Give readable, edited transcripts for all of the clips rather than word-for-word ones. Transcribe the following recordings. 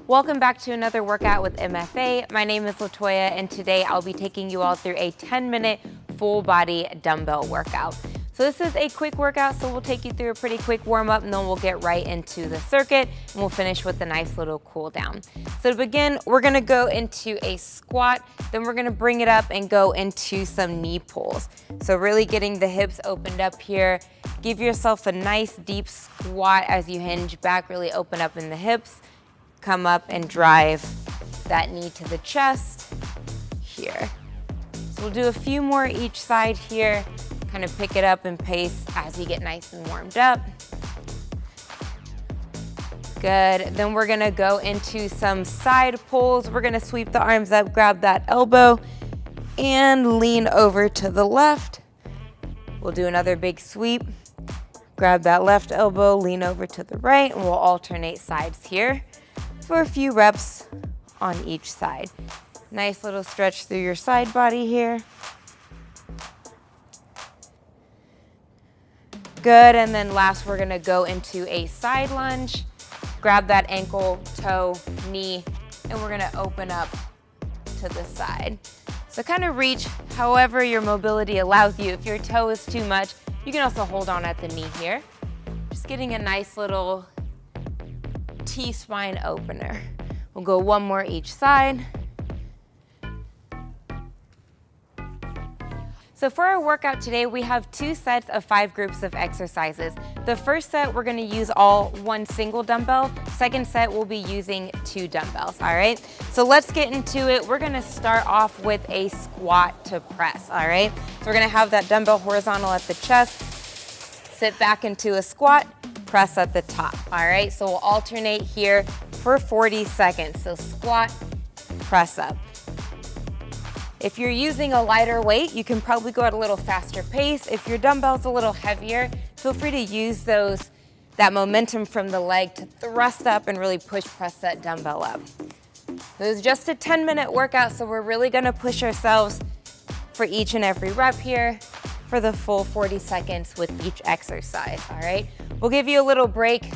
Welcome back to another workout with MFA. My name is LaToya, and today I'll be taking you all through a 10-minute full body dumbbell workout. So this is a quick workout, so we'll take you through a pretty quick warm up and then we'll get right into the circuit and we'll finish with a nice little cool down. So to begin, we're gonna go into a squat, then we're gonna bring it up and go into some knee pulls. So really getting the hips opened up here. Give yourself a nice deep squat as you hinge back, really open up in the hips. Come up and drive that knee to the chest here. So we'll do a few more each side here, kind of pick it up and pace as you get nice and warmed up. Good, then we're gonna go into some side pulls. We're gonna sweep the arms up, grab that elbow, and lean over to the left. We'll do another big sweep. Grab that left elbow, lean over to the right, and we'll alternate sides here for a few reps on each side. Nice little stretch through your side body here. Good, and then last we're gonna go into a side lunge. Grab that ankle, toe, knee, and we're gonna open up to the side. So kind of reach however your mobility allows you. If your toe is too much, you can also hold on at the knee here. Just getting a nice little T-spine opener. We'll go one more each side. So for our workout today, we have 2 sets of 5 groups of exercises. The first set, we're gonna use all 1 single dumbbell. Second set, we'll be using 2 dumbbells, all right? So let's get into it. We're gonna start off with a squat to press, all right? So we're gonna have that dumbbell horizontal at the chest, sit back into a squat, press at the top, all right? So we'll alternate here for 40 seconds. So squat, press up. If you're using a lighter weight, you can probably go at a little faster pace. If your dumbbell's a little heavier, feel free to use that momentum from the leg to thrust up and really push press that dumbbell up. This is just a 10-minute workout, so we're really gonna push ourselves for each and every rep here for the full 40 seconds with each exercise, all right? We'll give you a little break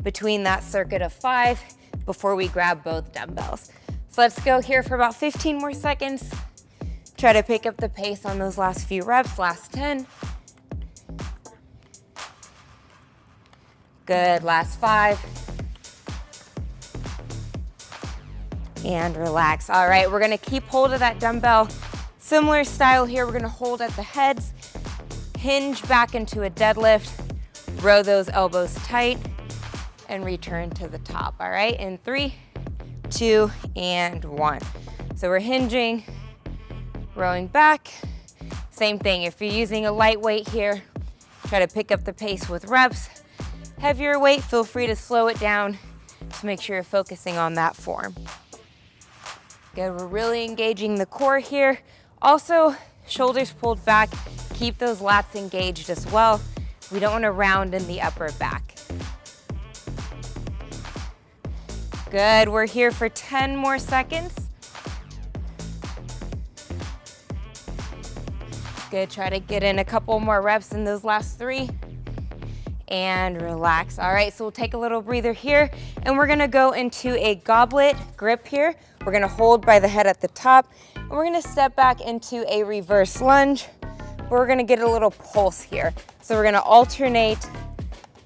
between that circuit of 5 before we grab both dumbbells. So let's go here for about 15 more seconds. Try to pick up the pace on those last few reps, last 10. Good, last 5. And relax. All right, we're gonna keep hold of that dumbbell. Similar style here, we're gonna hold at the heads, hinge back into a deadlift, row those elbows tight, and return to the top, all right? In 3, 2, and 1. So we're hinging, rowing back. Same thing, if you're using a light weight here, try to pick up the pace with reps. Heavier weight, feel free to slow it down to make sure you're focusing on that form. Good, we're really engaging the core here. Also, shoulders pulled back, keep those lats engaged as well. We don't want to round in the upper back. Good, we're here for 10 more seconds. Good, try to get in a couple more reps in those last 3. And relax. All right, so we'll take a little breather here and we're gonna go into a goblet grip here. We're gonna hold by the head at the top and we're gonna step back into a reverse lunge. We're gonna get a little pulse here. So we're gonna alternate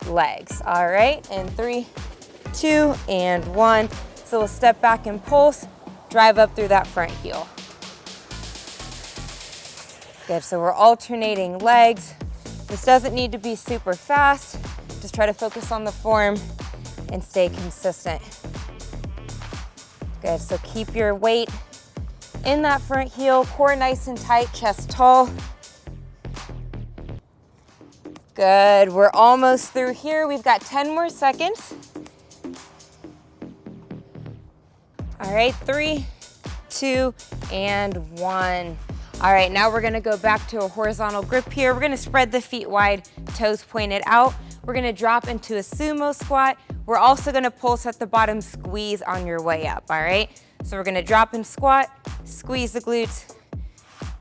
legs, all right? In 3, 2, and 1. So we'll step back and pulse, drive up through that front heel. Good, so we're alternating legs. This doesn't need to be super fast. Just try to focus on the form and stay consistent. Good, so keep your weight in that front heel, core nice and tight, chest tall. Good, we're almost through here. We've got 10 more seconds. All right, 3, 2, and 1. All right, now we're gonna go back to a horizontal grip here. We're gonna spread the feet wide, toes pointed out. We're gonna drop into a sumo squat. We're also gonna pulse at the bottom, squeeze on your way up, all right? So we're gonna drop and squat, squeeze the glutes,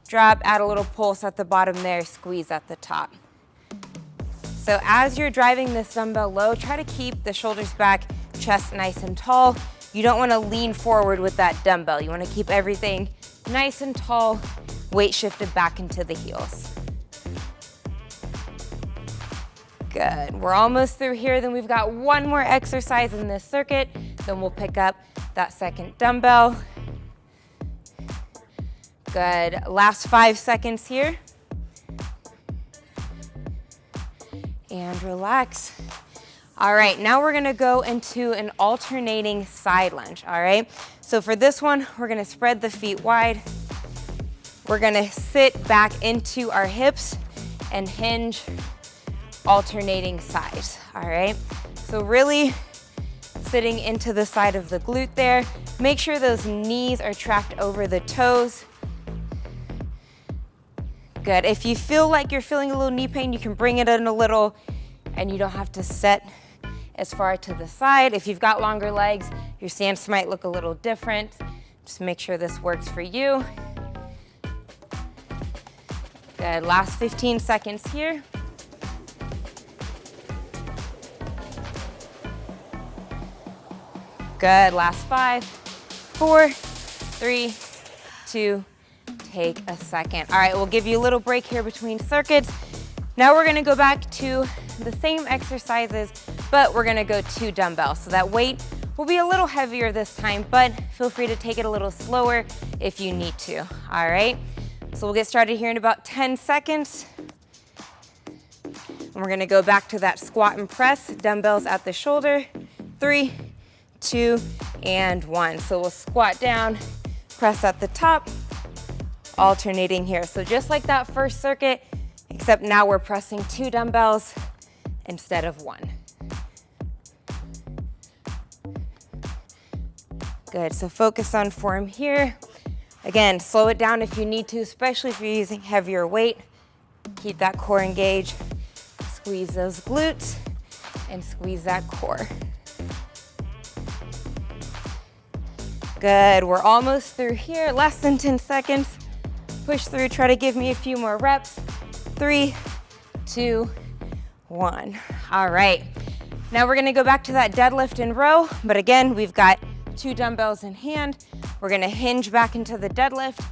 drop, add a little pulse at the bottom there, squeeze at the top. So as you're driving this dumbbell low, try to keep the shoulders back, chest nice and tall. You don't want to lean forward with that dumbbell. You want to keep everything nice and tall, weight shifted back into the heels. Good, we're almost through here. Then we've got one more exercise in this circuit. Then we'll pick up that second dumbbell. Good, last 5 seconds here. And relax. All right, now we're gonna go into an alternating side lunge, all right? So for this one, we're gonna spread the feet wide. We're gonna sit back into our hips and hinge, alternating sides, all right? So really sitting into the side of the glute there. Make sure those knees are tracked over the toes. Good, if you feel like you're feeling a little knee pain, you can bring it in a little and you don't have to set as far to the side. If you've got longer legs, your stance might look a little different. Just make sure this works for you. Good, last 15 seconds here. Good, last 5, 4, 3, 2, take a second. All right, we'll give you a little break here between circuits. Now we're gonna go back to the same exercises, but we're gonna go 2 dumbbells. So that weight will be a little heavier this time, but feel free to take it a little slower if you need to, all right? So we'll get started here in about 10 seconds. And we're gonna go back to that squat and press, dumbbells at the shoulder. 3, 2, and 1. So we'll squat down, press at the top, alternating here. So just like that first circuit, except now we're pressing 2 dumbbells instead of 1. Good, so focus on form here. Again, slow it down if you need to, especially if you're using heavier weight. Keep that core engaged. Squeeze those glutes and squeeze that core. Good, we're almost through here, less than 10 seconds. Push through, try to give me a few more reps. 3, 2, 1. All right, now we're gonna go back to that deadlift and row, but again, we've got 2 dumbbells in hand. We're gonna hinge back into the deadlift,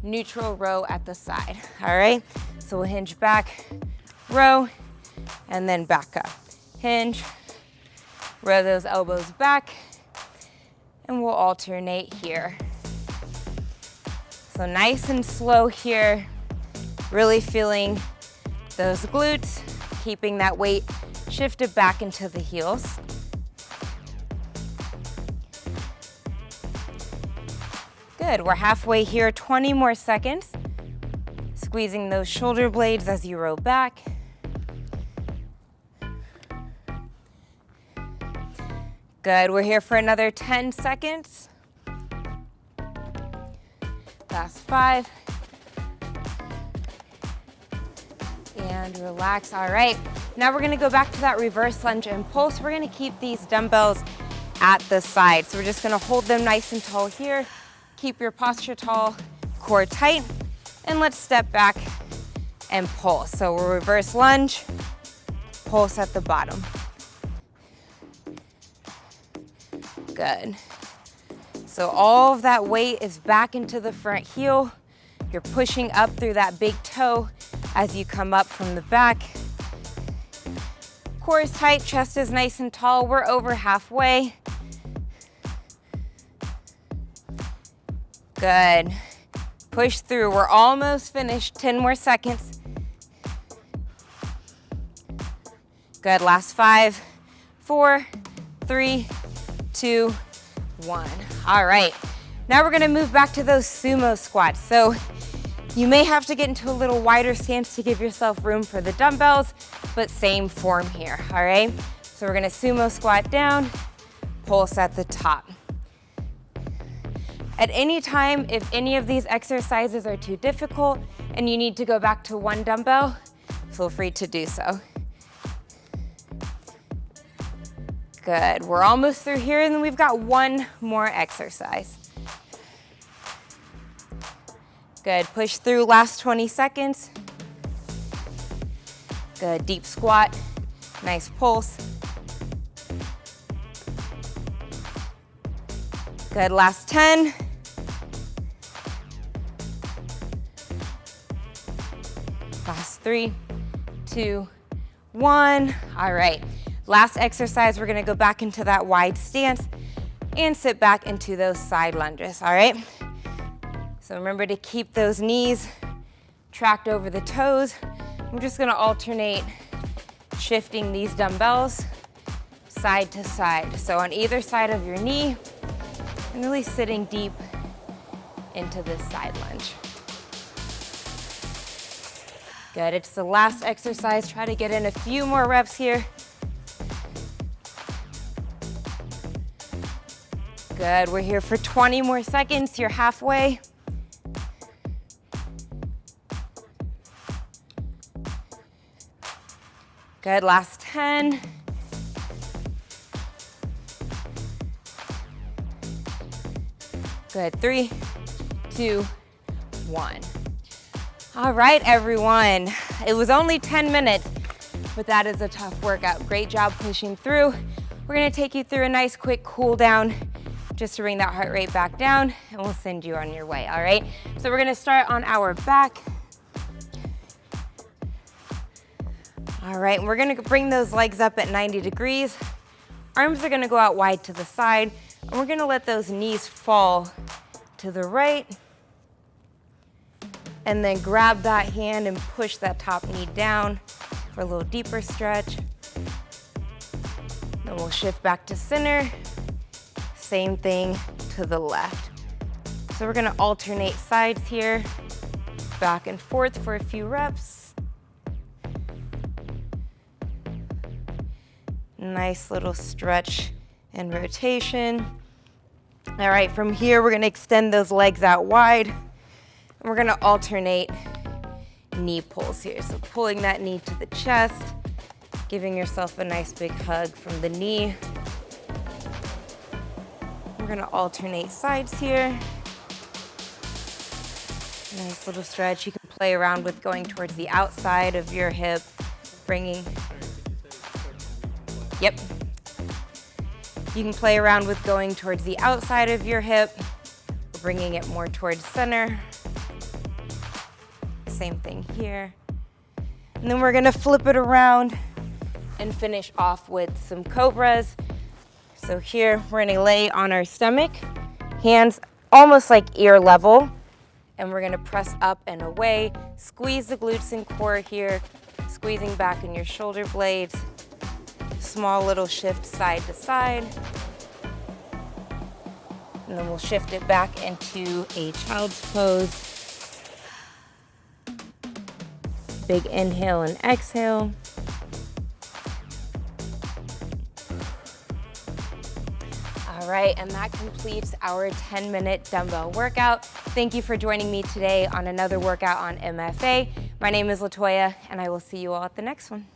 neutral row at the side, all right? So we'll hinge back, row, and then back up. Hinge, row those elbows back, and we'll alternate here. So nice and slow here, really feeling those glutes, keeping that weight shifted back into the heels. Good, we're halfway here, 20 more seconds. Squeezing those shoulder blades as you row back. Good, we're here for another 10 seconds. Last 5. And relax, all right. Now we're gonna go back to that reverse lunge and pulse. We're gonna keep these dumbbells at the side. So we're just gonna hold them nice and tall here. Keep your posture tall, core tight, and let's step back and pulse. So we'll reverse lunge, pulse at the bottom. Good. So all of that weight is back into the front heel. You're pushing up through that big toe as you come up from the back. Core is tight, chest is nice and tall. We're over halfway. Good. Push through. We're almost finished. 10 more seconds. Good. Last 5, 4, 3, 2, 1. All right. Now we're going to move back to those sumo squats. So you may have to get into a little wider stance to give yourself room for the dumbbells, but same form here. All right. So we're going to sumo squat down, pulse at the top. At any time, if any of these exercises are too difficult and you need to go back to 1 dumbbell, feel free to do so. Good, we're almost through here and then we've got 1 more exercise. Good, push through, last 20 seconds. Good, deep squat, nice pulse. Good, last 10. Last 3, 2, 1. All right, last exercise, we're gonna go back into that wide stance and sit back into those side lunges, all right? So remember to keep those knees tracked over the toes. We're just gonna alternate shifting these dumbbells side to side. So on either side of your knee, and really sitting deep into this side lunge. Good, it's the last exercise. Try to get in a few more reps here. Good, we're here for 20 more seconds. You're halfway. Good, last 10. Good, 3, 2, 1. All right, everyone. It was only 10 minutes, but that is a tough workout. Great job pushing through. We're gonna take you through a nice quick cool down just to bring that heart rate back down, and we'll send you on your way, all right? So we're gonna start on our back. All right, and we're gonna bring those legs up at 90 degrees. Arms are gonna go out wide to the side, and we're gonna let those knees fall to the right, and then grab that hand and push that top knee down for a little deeper stretch. Then we'll shift back to center. Same thing to the left. So we're gonna alternate sides here, back and forth for a few reps. Nice little stretch and rotation. All right, from here, we're gonna extend those legs out wide. And we're gonna alternate knee pulls here. So pulling that knee to the chest, giving yourself a nice big hug from the knee. We're gonna alternate sides here. Nice little stretch. You can play around with going towards the outside of your hip, bringing, yep. You can play around with going towards the outside of your hip, or bringing it more towards center. Same thing here. And then we're gonna flip it around and finish off with some cobras. So here, we're gonna lay on our stomach, hands almost like ear level, and we're gonna press up and away. Squeeze the glutes and core here, squeezing back in your shoulder blades. Small little shift side to side. And then we'll shift it back into a child's pose. Big inhale and exhale. All right, and that completes our 10-minute dumbbell workout. Thank you for joining me today on another workout on MFA. My name is LaToya, and I will see you all at the next one.